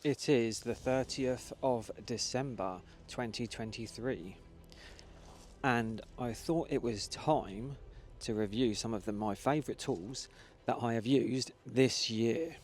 It is the 30th of December 2023, and I thought it was time to review some of my favourite tools that I have used this year.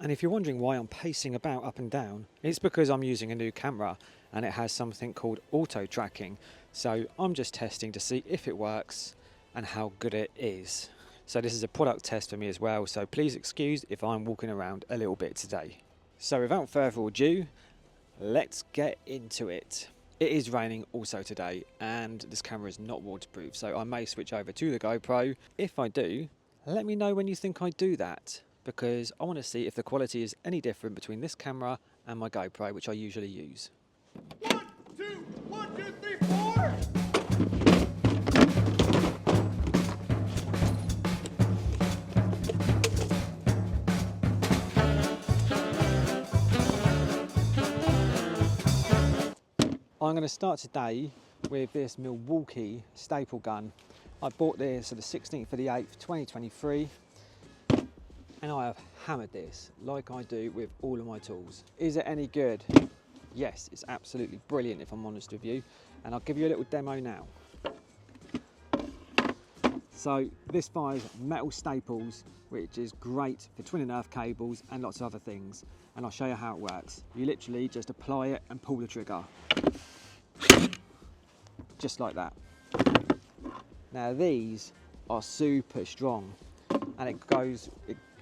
And if you're wondering why I'm pacing about up and down, it's because I'm using a new camera and it has something called auto tracking. So I'm just testing to see if it works and how good it is. So this is a product test for me as well, so please excuse if I'm walking around a little bit today. So without further ado, let's get into it. It is raining also today and this camera is not waterproof, so I may switch over to the GoPro. If I do, let me know when you think I do that, because I want to see if the quality is any different between this camera and my GoPro, which I usually use. 1, 2, 1, 2, 3, 4! I'm going to start today with this Milwaukee staple gun. I bought this on the 16th of the 8th, 2023, and I have hammered this like I do with all of my tools. Is it any good? Yes, it's absolutely brilliant if I'm honest with you, and I'll give you a little demo now. So this fires metal staples, which is great for twin and earth cables and lots of other things, and I'll show you how it works. You literally just apply it and pull the trigger. Just like that. Now these are super strong and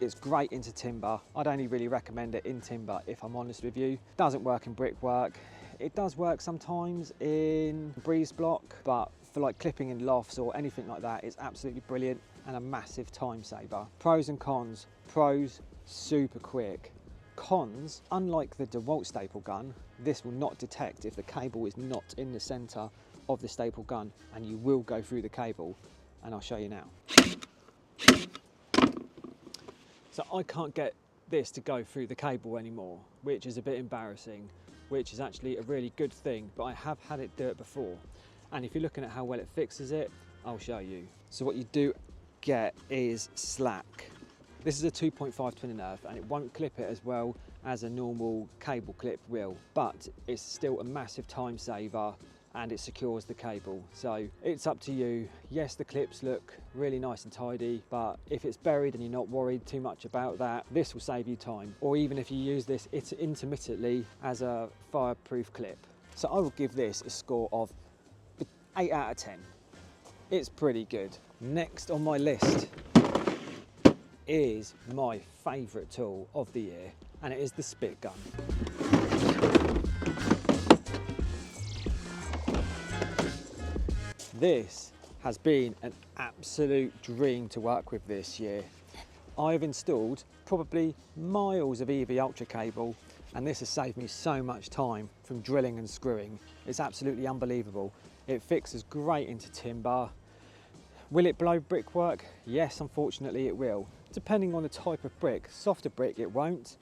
it's great into timber. I'd only really recommend it in timber if I'm honest with you. Doesn't work in brickwork. It does work sometimes in breeze block, but for like clipping in lofts or anything like that, it's absolutely brilliant and a massive time saver. Pros and cons. Pros, super quick. Cons, unlike the DeWalt staple gun, this will not detect if the cable is not in the center of the staple gun, and you will go through the cable, and I'll show you now. So I can't get this to go through the cable anymore, which is a bit embarrassing, which is actually a really good thing, but I have had it do it before. And if you're looking at how well it fixes it, I'll show you. So what you do get is slack. This is a 2.5 twin and earth, and it won't clip it as well as a normal cable clip will, but it's still a massive time saver and it secures the cable. So it's up to you. Yes, the clips look really nice and tidy, but if it's buried and you're not worried too much about that, this will save you time. Or even if you use this intermittently as a fireproof clip. So I will give this a score of 8 out of 10. It's pretty good. Next on my list is my favourite tool of the year, and it is the spit gun. This has been an absolute dream to work with this year. I've installed probably miles of EV Ultra cable, and this has saved me so much time from drilling and screwing. It's absolutely unbelievable. It fixes great into timber. Will it blow brickwork? Yes, unfortunately it will. Depending on the type of brick. Softer brick it won't,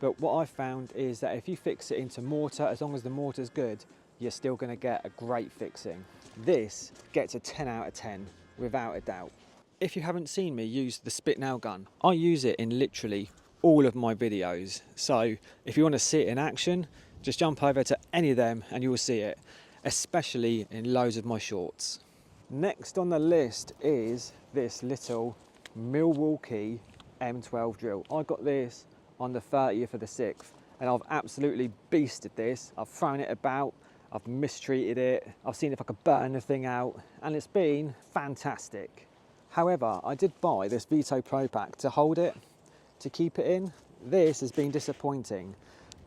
but what I've found is that if you fix it into mortar, as long as the mortar's good, you're still going to get a great fixing. This gets a 10 out of 10 without a doubt. If you haven't seen me use the spit nail gun, I use it in literally all of my videos. So if you want to see it in action, just jump over to any of them and you will see it, especially in loads of my shorts. Next on the list is this little Milwaukee M12 drill. I got this on the 30th of the 6th and I've absolutely beasted this. I've thrown it about, I've mistreated it, I've seen if I could burn the thing out, and it's been fantastic. However, I did buy this Vito Pro Pack to hold it, to keep it in. This has been disappointing,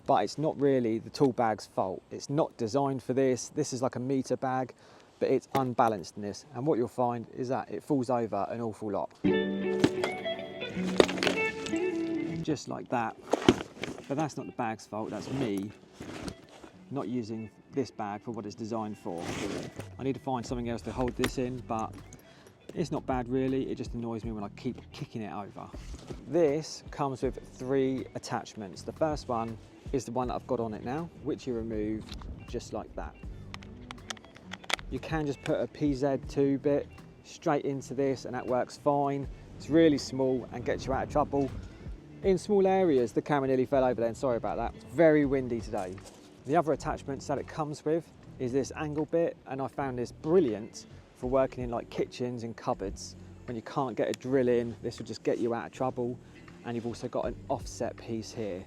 but it's not really the tool bag's fault. It's not designed for this. This is like a meter bag, but it's unbalanced in this, and what you'll find is that it falls over an awful lot. Just like that. But that's not the bag's fault, that's me not using this bag for what it's designed for. I need to find something else to hold this in, but it's not bad really, it just annoys me when I keep kicking it over. This comes with 3 attachments. The first one is the one that I've got on it now, which you remove just like that. You can just put a PZ2 bit straight into this and that works fine. It's really small and gets you out of trouble in small areas. The camera nearly fell over then, sorry about that. It's very windy today. The other attachments that it comes with is this angle bit, and I found this brilliant for working in like kitchens and cupboards. When you can't get a drill in, this will just get you out of trouble. And you've also got an offset piece here,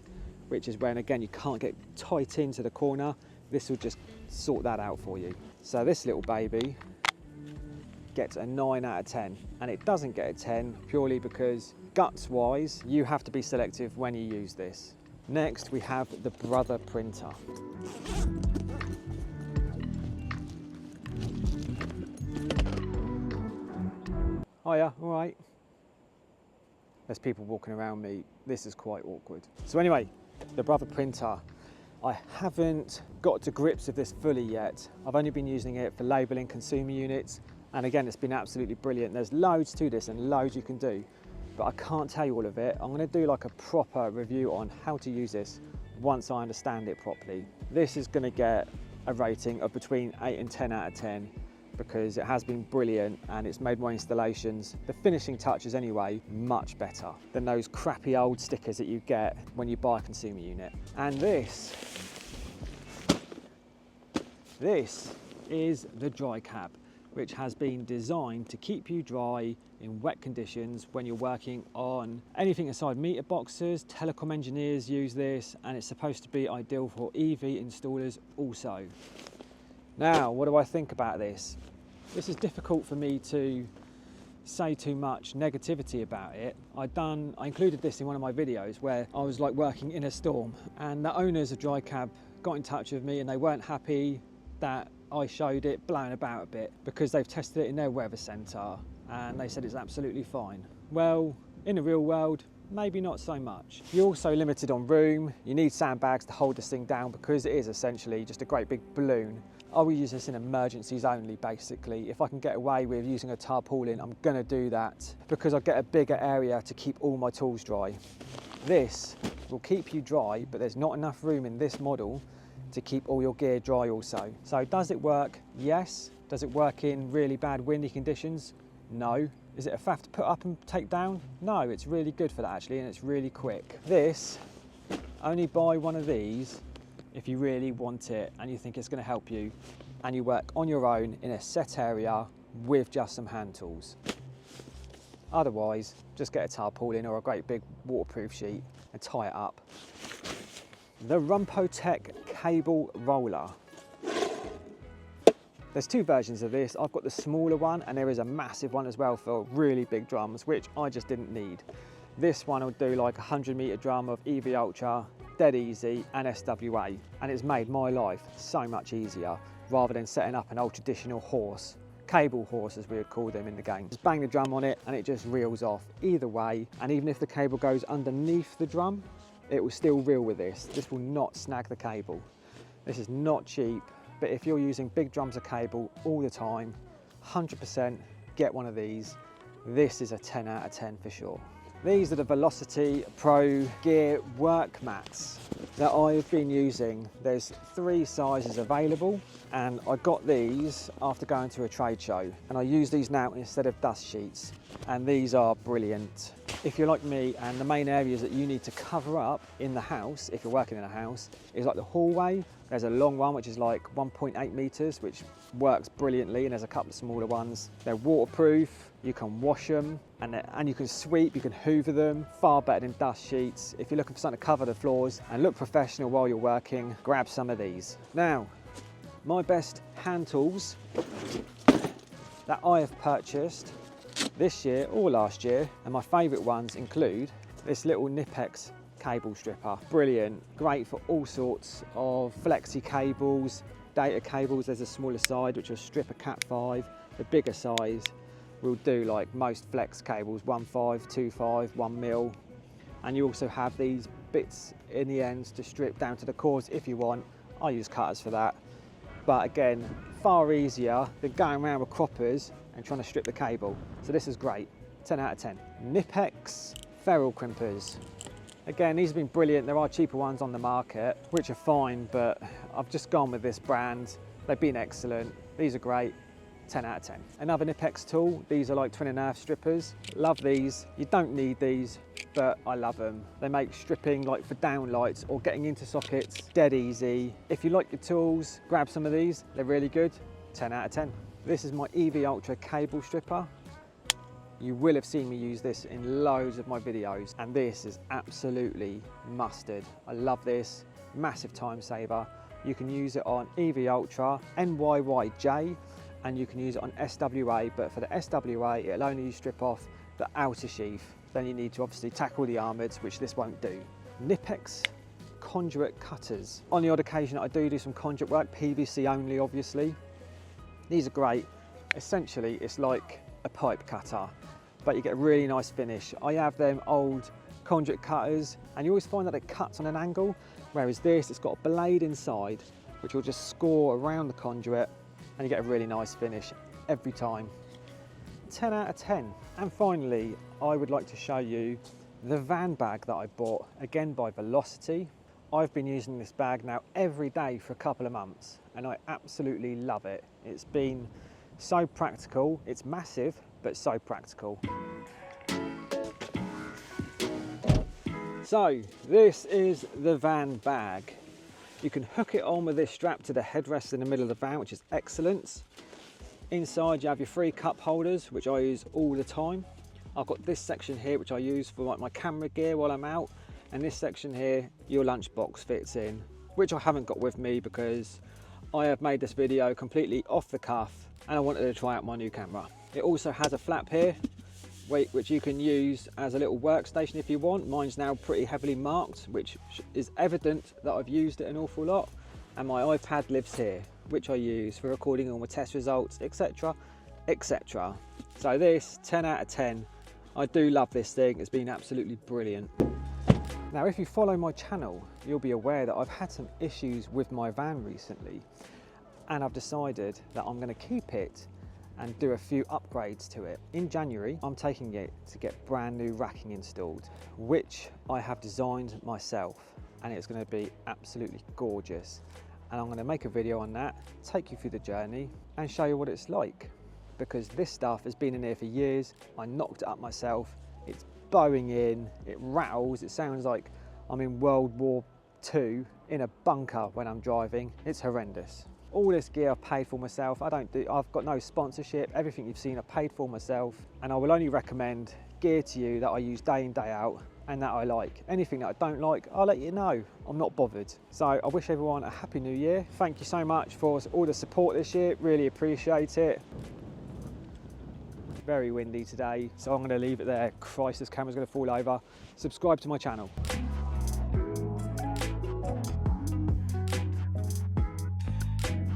which is when, again, you can't get tight into the corner. This will just sort that out for you. So this little baby gets a 9 out of 10, and it doesn't get a 10 purely because guts wise, you have to be selective when you use this. Next, we have the Brother printer. Hiya, all right. There's people walking around me. This is quite awkward. So anyway, the Brother printer. I haven't got to grips with this fully yet. I've only been using it for labelling consumer units. And again, it's been absolutely brilliant. There's loads to this and loads you can do, but I can't tell you all of it. I'm gonna do like a proper review on how to use this once I understand it properly. This is gonna get a rating of between 8 and 10 out of 10 because it has been brilliant and it's made my installations, the finishing touches anyway, much better than those crappy old stickers that you get when you buy a consumer unit. And this is the dry cab, which has been designed to keep you dry in wet conditions when you're working on anything aside meter boxes. Telecom engineers use this, and it's supposed to be ideal for EV installers also. Now, what do I think about this? This is difficult for me to say too much negativity about it. I included this in one of my videos where I was like working in a storm, and the owners of Dry Cab got in touch with me and they weren't happy that I showed it blown about a bit because they've tested it in their weather centre and they said it's absolutely fine. Well, in the real world, maybe not so much. You're also limited on room. You need sandbags to hold this thing down because it is essentially just a great big balloon. I will use this in emergencies only, basically. If I can get away with using a tarpaulin, I'm gonna do that because I get a bigger area to keep all my tools dry. This will keep you dry, but there's not enough room in this model to keep all your gear dry also. So does it work? Yes. Does it work in really bad windy conditions? No. Is it a faff to put up and take down? No, it's really good for that actually, and it's really quick. This, only buy one of these if you really want it and you think it's gonna help you and you work on your own in a set area with just some hand tools. Otherwise, just get a tarpaulin or a great big waterproof sheet and tie it up. The Rumpotech cable roller. There's two versions of this. I've got the smaller one and there is a massive one as well for really big drums, which I just didn't need. This one will do like a 100-meter drum of EV Ultra, dead easy, and SWA. And it's made my life so much easier rather than setting up an old traditional horse, cable horse as we would call them in the game. Just bang the drum on it and it just reels off either way. And even if the cable goes underneath the drum, it will still reel with this. This will not snag the cable. This is not cheap, but if you're using big drums of cable all the time, 100% get one of these. This is a 10 out of 10 for sure. These are the Velocity Pro Gear work mats that I've been using. There's 3 sizes available, and I got these after going to a trade show, and I use these now instead of dust sheets, and these are brilliant. If you're like me and the main areas that you need to cover up in the house, if you're working in a house, is like the hallway. There's a long one which is like 1.8 meters, which works brilliantly, and there's a couple of smaller ones. They're waterproof, you can wash them, and you can sweep, you can hoover them, far better than dust sheets. If you're looking for something to cover the floors and look professional while you're working, grab some of these. Now, my best hand tools that I have purchased this year or last year, and my favourite ones include this little Nipex cable stripper. Brilliant, great for all sorts of flexi cables, data cables. There's a smaller side which will strip a Cat 5. The bigger size will do like most flex cables, 1.5, 2.5, 1 mil. And you also have these bits in the ends to strip down to the cores if you want. I use cutters for that. But again, far easier than going around with croppers and trying to strip the cable. So this is great, 10 out of 10. Nipex ferrule crimpers. Again, these have been brilliant. There are cheaper ones on the market, which are fine, but I've just gone with this brand. They've been excellent. These are great. 10 out of 10. Another Nipex tool, these are like 20.5 strippers. Love these. You don't need these, but I love them. They make stripping like for downlights or getting into sockets dead easy. If you like your tools, grab some of these. They're really good. 10 out of 10. This is my EV Ultra cable stripper. You will have seen me use this in loads of my videos, and this is absolutely mustard. I love this, massive time saver. You can use it on EV Ultra, NYYJ, and you can use it on SWA, but for the SWA, it'll only strip off the outer sheath. Then you need to obviously tackle the armoured, which this won't do. Nipex conduit cutters. On the odd occasion, I do some conduit work, PVC only, obviously. These are great. Essentially, it's like a pipe cutter, but you get a really nice finish. I have them old conduit cutters, and you always find that it cuts on an angle, whereas this, it's got a blade inside, which will just score around the conduit, and you get a really nice finish every time. 10 out of 10. And finally, I would like to show you the van bag that I bought, again by Velocity. I've been using this bag now every day for a couple of months, and I absolutely love it. It's been so practical. It's massive, but so practical. So this is the van bag. You can hook it on with this strap to the headrest in the middle of the van, which is excellent. Inside you have your 3 cup holders, which I use all the time. I've got this section here, which I use for like my camera gear while I'm out, and this section here, your lunchbox fits in, which I haven't got with me because I have made this video completely off the cuff and I wanted to try out my new camera. It also has a flap here, which you can use as a little workstation if you want. Mine's now pretty heavily marked, which is evident that I've used it an awful lot. And my iPad lives here, which I use for recording all my test results, etc, etc. So this, 10 out of 10. I do love this thing, it's been absolutely brilliant. Now, if you follow my channel, you'll be aware that I've had some issues with my van recently, and I've decided that I'm going to keep it and do a few upgrades to it. In January, I'm taking it to get brand new racking installed, which I have designed myself, and it's going to be absolutely gorgeous. And I'm going to make a video on that, take you through the journey and show you what it's like, because this stuff has been in here for years. I knocked it up myself. It's bowing in, it rattles, it sounds like I'm in World War II in a bunker when I'm driving. It's horrendous. All this gear I've paid for myself. I've got no sponsorship. Everything you've seen I paid for myself, and I will only recommend gear to you that I use day in, day out, and that I like. Anything that I don't like, I'll let you know. I'm not bothered. So I wish everyone a happy new year. Thank you so much for all the support this year. Really appreciate it. Very windy today, so I'm going to leave it there. Christ, this camera's going to fall over. Subscribe to my channel.